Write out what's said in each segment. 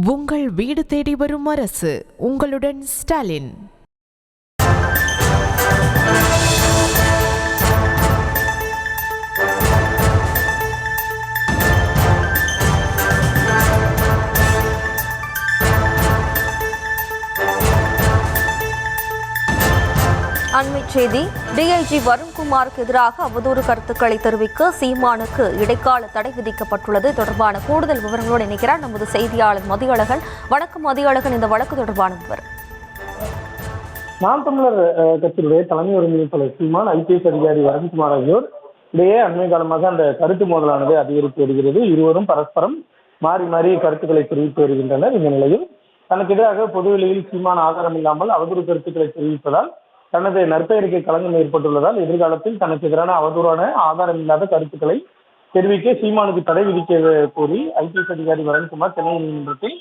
உங்கள் வீடு தேடி வரும் அரசு. உங்களுடன் ஸ்டாலின். அண்மைச் செய்தி. டிஐஜி வருண்குமாருக்கு எதிராக அவதூறு கருத்துக்களை தெரிவிக்க சீமானுக்கு இடைக்கால தடை விதிக்கப்பட்டுள்ளது. தொடர்பான கூடுதல் விவரங்களோடு இணைக்கிறார் நமது செய்தியாளர் மதியழகன். வணக்கம் மதியழகன், இந்த வழக்கு தொடர்பான விவரம். நாம் தமிழர் கட்சியுடைய தலைமை ஒருங்கிணைப்பாளர் சீமான், ஐபிஎஸ் அதிகாரி வருண்குமார் ஆகியோர் இடையே அண்மை காலமாக அந்த கருத்து மோதலானது அதிகரித்து வருகிறது. இருவரும் பரஸ்பரம் மாறி மாறி கருத்துக்களை தெரிவித்து வருகின்றனர். இந்த நிலையில் தனக்கு எதிராக பொதுவெளியில் சீமான் ஆதாரம் இல்லாமல் அவதூறு கருத்துக்களை தெரிவிப்பதால் தனது நற்பெயருக்கு களங்கம் ஏற்பட்டுள்ளதால் எதிர்காலத்தில் தனக்கு எதிரான அவதூறான ஆதாரம் இல்லாத கருத்துக்களை தெரிவிக்க சீமானுக்கு தடை விதிக்க கோரி ஐபிஎஸ் அதிகாரி வருண்குமார் சென்னை நீதிமன்றத்தில்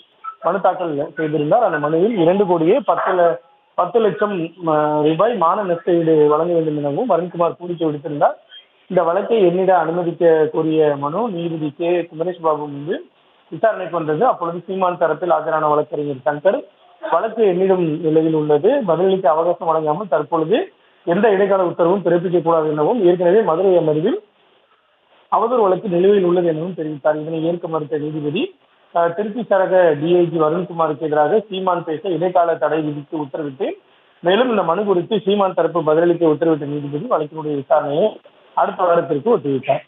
மனு தாக்கல் செய்திருந்தார். அந்த மனுவில் 2,10 லட்சம் ரூபாய் மான நஷ்ட ஈடு வழங்க வேண்டும் எனவும் வருண்குமார் கோரிக்கை விடுத்திருந்தார். இந்த வழக்கை எண்ணிட அனுமதிக்க கோரிய மனு நீதிபதி கே சுந்தரேஷ் பாபு முன்பு விசாரணைக்கு வந்தது. அப்பொழுது சீமான் தரப்பில் ஆஜரான வழக்கறிஞர் சங்கர் வழக்கு எண்ணிடும் நிலையில் உள்ளது, பதிலளிக்க அவகாசம் வழங்காமல் தற்பொழுது எந்த இடைக்கால உத்தரவும் பிறப்பிக்க கூடாது எனவும், ஏற்கனவே மதுரை அமர்வில் அவதூறு வழக்கு நிலுவையில் உள்ளது எனவும் தெரிவித்தார். இதனை ஏற்க மறுத்த நீதிபதி திருச்சி சரக டிஐஜி வருண்குமாருக்கு எதிராக சீமான் பேச இடைக்கால தடை விதித்து உத்தரவிட்டு, மேலும் இந்த மனு குறித்து சீமான் தரப்பு பதிலளிக்க உத்தரவிட்ட நீதிபதி வழக்கினுடைய விசாரணையை அடுத்த வாரத்திற்கு ஒத்திவைத்தார்.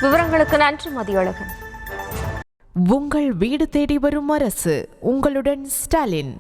விவரங்களுக்கு நன்றி மதியழகன். உங்கள் வீடு தேடி வரும் அரசு. உங்களுடன் ஸ்டாலின்.